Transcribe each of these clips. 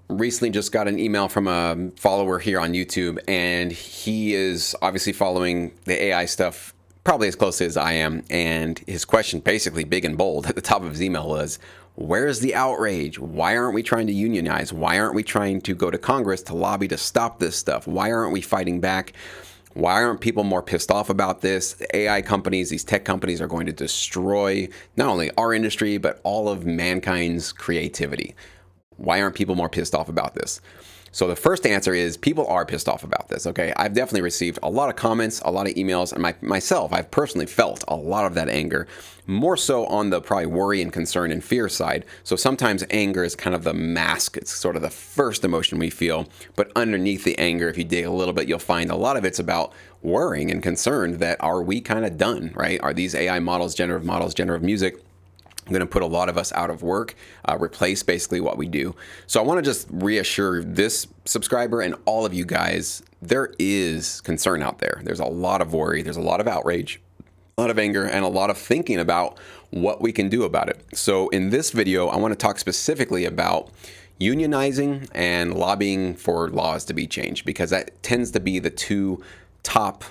recently just got an email from a follower here on YouTube, and he is obviously following the AI stuff probably as closely as I am. And his question, basically big and bold at the top of his email, was, where's the outrage? Why aren't we trying to unionize? Why aren't we trying to go to Congress to lobby to stop this stuff? Why aren't we fighting back? Why aren't people more pissed off about this? The AI companies, these tech companies, are going to destroy not only our industry, but all of mankind's creativity. Why aren't people more pissed off about this? So the first answer is people are pissed off about this, okay? I've definitely received a lot of comments, a lot of emails, and myself, I've personally felt a lot of that anger, more so on the probably worry and concern and fear side. So sometimes anger is kind of the mask. It's sort of the first emotion we feel, but underneath the anger, if you dig a little bit, you'll find a lot of it's about worrying and concerned that are we kind of done, right? Are these AI models, generative music, going to put a lot of us out of work, replace basically what we do. So I want to just reassure this subscriber and all of you guys, there is concern out there. There's a lot of worry, there's a lot of outrage, a lot of anger, and a lot of thinking about what we can do about it. So in this video, I want to talk specifically about unionizing and lobbying for laws to be changed, because that tends to be the two top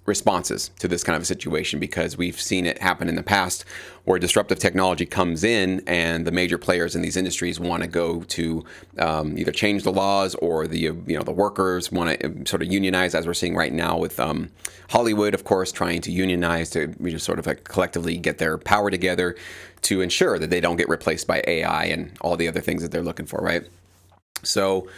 responses to this kind of a situation, because we've seen it happen in the past where disruptive technology comes in and the major players in these industries want to go to either change the laws, or the workers want to sort of unionize, as we're seeing right now with Hollywood, of course, trying to unionize to just sort of like collectively get their power together to ensure that they don't get replaced by AI and all the other things that they're looking for, right? So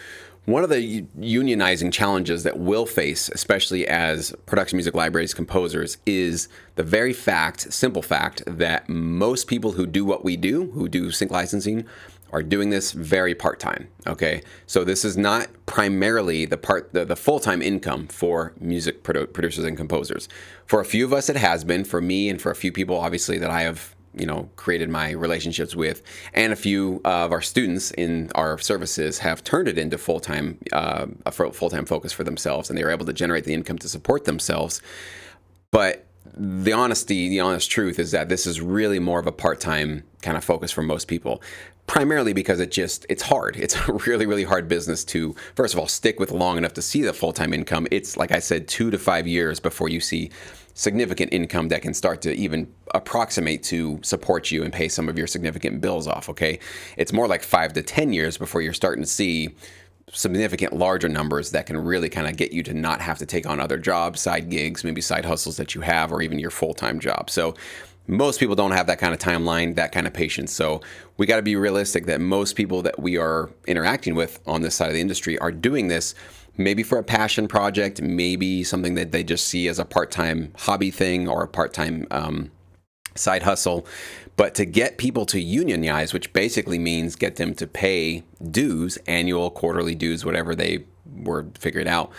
one of the unionizing challenges that we'll face, especially as production music libraries composers, is the very simple fact that most people who do what we do, who do sync licensing, are doing this very part-time, okay? So this is not primarily the full-time income for music producers and composers. For a few of us, it has been. For me and for a few people, obviously, that I have created my relationships with, and a few of our students in our services have turned it into a full-time focus for themselves, and they were able to generate the income to support themselves. But the honest truth is that this is really more of a part-time kind of focus for most people, primarily because it's hard. It's a really, really hard business to, first of all, stick with long enough to see the full-time income. It's, like I said, 2 to 5 years before you see significant income that can start to even approximate to support you and pay some of your significant bills off, okay? It's more like 5 to 10 years before you're starting to see significant larger numbers that can really kind of get you to not have to take on other jobs, side gigs, maybe side hustles that you have, or even your full-time job. So most people don't have that kind of timeline, that kind of patience. So we got to be realistic that most people that we are interacting with on this side of the industry are doing this maybe for a passion project, maybe something that they just see as a part-time hobby thing or a part-time side hustle. But to get people to unionize, which basically means get them to pay dues, annual, quarterly dues, whatever they were figured out,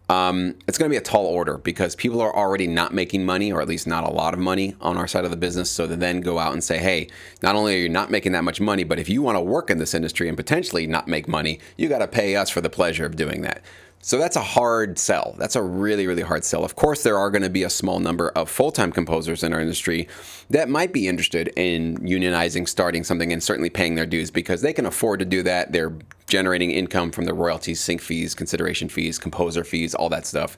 it's going to be a tall order, because people are already not making money, or at least not a lot of money on our side of the business. So to then go out and say, hey, not only are you not making that much money, but if you want to work in this industry and potentially not make money, you got to pay us for the pleasure of doing that. So that's a hard sell. That's a really, really hard sell. Of course, there are going to be a small number of full-time composers in our industry that might be interested in unionizing, starting something, and certainly paying their dues, because they can afford to do that. They're generating income from the royalties, sync fees, consideration fees, composer fees, all that stuff.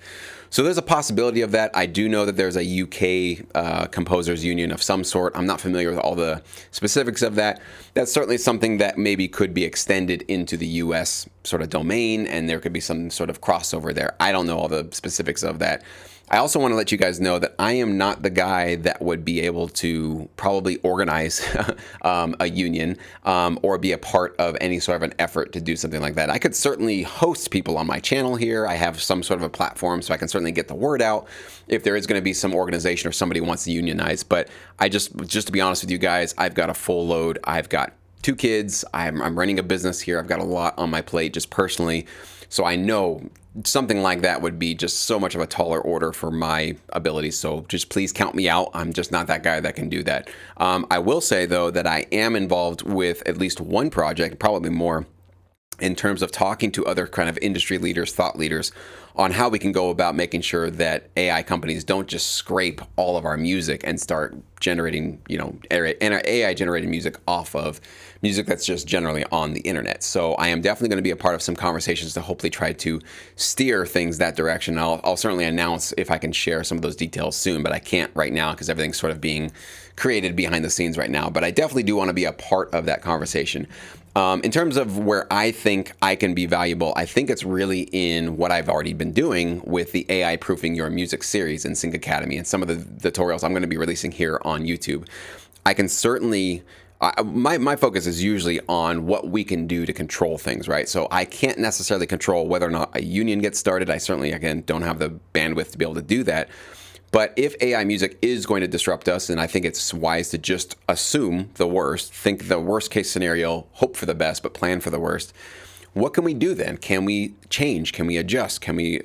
So there's a possibility of that. I do know that there's a UK composers union of some sort. I'm not familiar with all the specifics of that. That's certainly something that maybe could be extended into the US sort of domain, and there could be some sort of crossover there. I don't know all the specifics of that. I also want to let you guys know that I am not the guy that would be able to probably organize a union or be a part of any sort of an effort to do something like that. I could certainly host people on my channel here. I have some sort of a platform, so I can certainly get the word out if there is going to be some organization or somebody wants to unionize. But just to be honest with you guys, I've got a full load. I've got 2 kids. I'm running a business here. I've got a lot on my plate just personally. So I know something like that would be just so much of a taller order for my abilities. So just please count me out. I'm just not that guy that can do that. I will say, though, that I am involved with at least one project, probably more, in terms of talking to other kind of industry leaders, thought leaders, on how we can go about making sure that AI companies don't just scrape all of our music and start generating, AI generated music off of music that's just generally on the internet. So I am definitely going to be a part of some conversations to hopefully try to steer things that direction. I'll certainly announce if I can share some of those details soon, but I can't right now because everything's sort of being created behind the scenes right now. But I definitely do want to be a part of that conversation. In terms of where I think I can be valuable, I think it's really in what I've already been doing with the AI Proofing Your Music series in Sync Academy and some of the tutorials I'm going to be releasing here on YouTube. I can certainly, my focus is usually on what we can do to control things, right? So I can't necessarily control whether or not a union gets started. I certainly, again, don't have the bandwidth to be able to do that. But if AI music is going to disrupt us, and I think it's wise to just assume the worst, think the worst case scenario, hope for the best, but plan for the worst. What can we do then? Can we change? Can we adjust? Can we,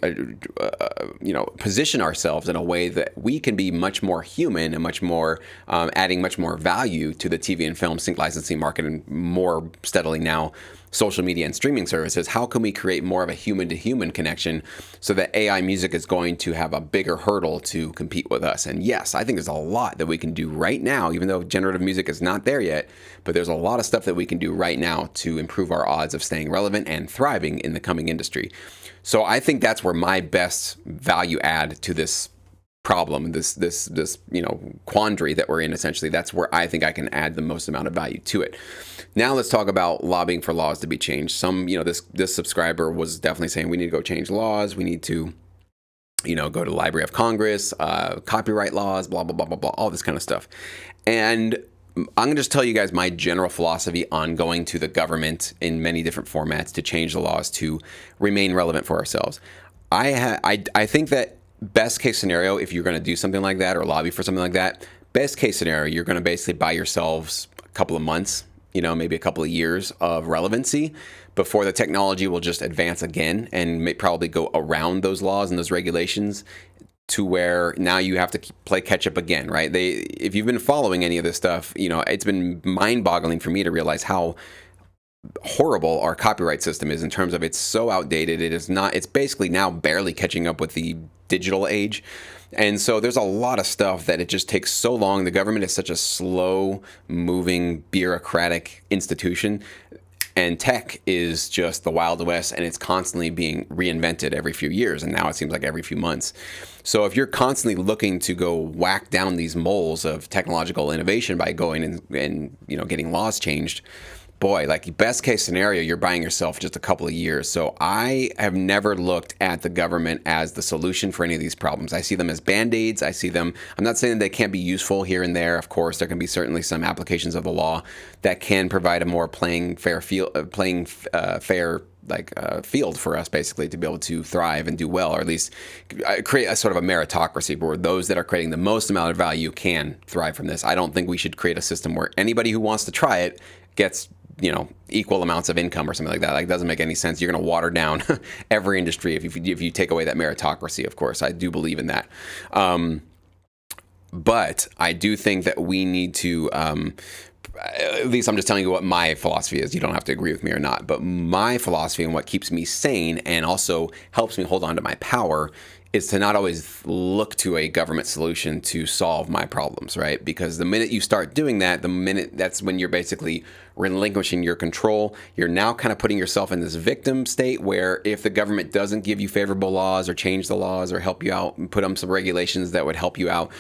position ourselves in a way that we can be much more human and much more adding much more value to the TV and film sync licensing market, and more steadily now social media and streaming services? How can we create more of a human-to-human connection so that AI music is going to have a bigger hurdle to compete with us? And yes, I think there's a lot that we can do right now, even though generative music is not there yet, but there's a lot of stuff that we can do right now to improve our odds of staying relevant and thriving in the coming industry. So I think that's where my best value add to this problem, this quandary that we're in, essentially, that's where I think I can add the most amount of value to it. Now let's talk about lobbying for laws to be changed. This subscriber was definitely saying we need to go change laws. We need to, go to the Library of Congress, copyright laws, blah, blah, blah, blah, blah, all this kind of stuff. And I'm going to just tell you guys my general philosophy on going to the government in many different formats to change the laws to remain relevant for ourselves. I think that best case scenario, if you're going to do something like that or lobby for something like that, best case scenario, you're going to basically buy yourselves a couple of months, maybe a couple of years of relevancy before the technology will just advance again and may probably go around those laws and those regulations to where now you have to play catch up again, right? If you've been following any of this stuff, it's been mind-boggling for me to realize how horrible our copyright system is in terms of it's so outdated. It's basically now barely catching up with the digital age. And so there's a lot of stuff that it just takes so long. The government is such a slow moving bureaucratic institution, and tech is just the Wild West, and it's constantly being reinvented every few years. And now it seems like every few months. So if you're constantly looking to go whack down these moles of technological innovation by going and getting laws changed, boy, like best case scenario, you're buying yourself just a couple of years. So I have never looked at the government as the solution for any of these problems. I see them as Band-Aids. I see them, I'm not saying they can't be useful here and there. Of course, there can be certainly some applications of the law that can provide a more fair field for us, basically, to be able to thrive and do well, or at least create a sort of a meritocracy where those that are creating the most amount of value can thrive from this. I don't think we should create a system where anybody who wants to try it gets equal amounts of income or something like that. Like, it doesn't make any sense. You're going to water down every industry if you take away that meritocracy. Of course, I do believe in that. But I do think that we need to, at least I'm just telling you what my philosophy is. You don't have to agree with me or not. But my philosophy and what keeps me sane and also helps me hold on to my power is to not always look to a government solution to solve my problems, right? Because the minute you start doing that, that's when you're basically relinquishing your control. You're now kind of putting yourself in this victim state where if the government doesn't give you favorable laws or change the laws or help you out and put on some regulations that would help you out,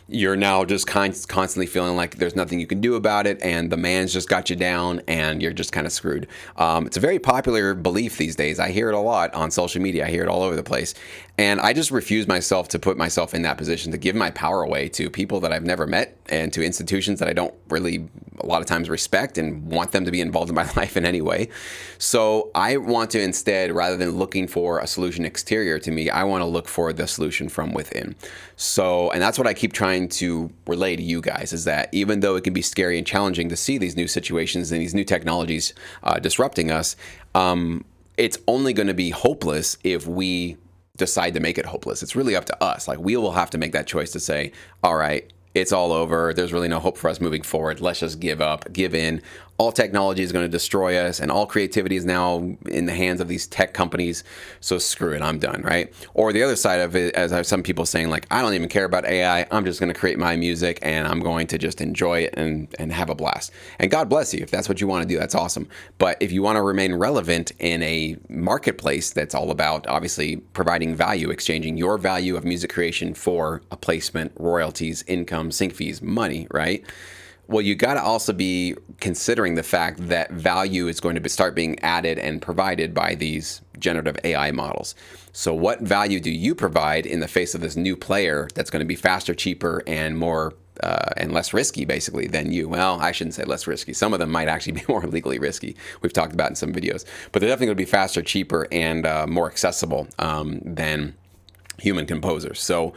you're now just constantly feeling like there's nothing you can do about it, and the man's just got you down, and you're just kind of screwed. It's a very popular belief these days. I hear it a lot on social media. I hear it all over the place. And I just refuse myself to put myself in that position, to give my power away to people that I've never met and to institutions that I don't really a lot of times respect and want them to be involved in my life in any way. So I want to instead, rather than looking for a solution exterior to me, I want to look for the solution from within. So, and that's what I keep trying to relay to you guys, is that even though it can be scary and challenging to see these new situations and these new technologies disrupting us, it's only going to be hopeless if we decide to make it hopeless. It's really up to us. Like, we will have to make that choice to say, all right, it's all over. There's really no hope for us moving forward. Let's just give up, give in. All technology is going to destroy us, and all creativity is now in the hands of these tech companies. So screw it, I'm done, right? Or the other side of it, as I have some people saying, like, I don't even care about AI. I'm just going to create my music, and I'm going to just enjoy it and have a blast. And God bless you if that's what you want to do. That's awesome. But if you want to remain relevant in a marketplace that's all about obviously providing value, exchanging your value of music creation for a placement, royalties, income, sync fees, money, right? Well, you got to also be considering the fact that value is going to start being added and provided by these generative AI models. So what value do you provide in the face of this new player that's going to be faster, cheaper, and more and less risky, basically, than you? Well, I shouldn't say less risky. Some of them might actually be more legally risky. We've talked about in some videos. But they're definitely going to be faster, cheaper, and more accessible than human composers. So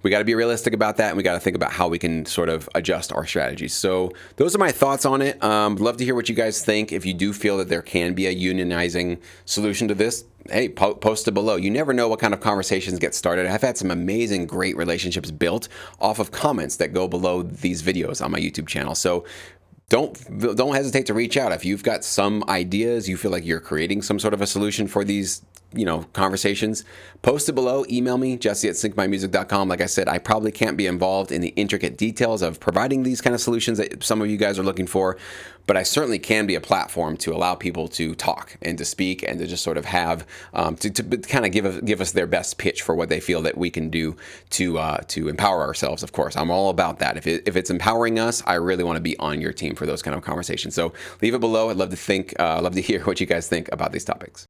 we got to be realistic about that, and we got to think about how we can sort of adjust our strategies. So those are my thoughts on it. Love to hear what you guys think. If you do feel that there can be a unionizing solution to this, hey, post it below. You never know what kind of conversations get started. I've had some amazing, great relationships built off of comments that go below these videos on my YouTube channel. So don't hesitate to reach out if you've got some ideas. You feel like you're creating some sort of a solution for these conversations. Post it below. Email me, jesse@syncmymusic.com. Like I said, I probably can't be involved in the intricate details of providing these kind of solutions that some of you guys are looking for, but I certainly can be a platform to allow people to talk and to speak and to just sort of have to kind of give us their best pitch for what they feel that we can do to empower ourselves. Of course, I'm all about that. If it's empowering us, I really want to be on your team for those kind of conversations. So leave it below. I'd love to hear what you guys think about these topics.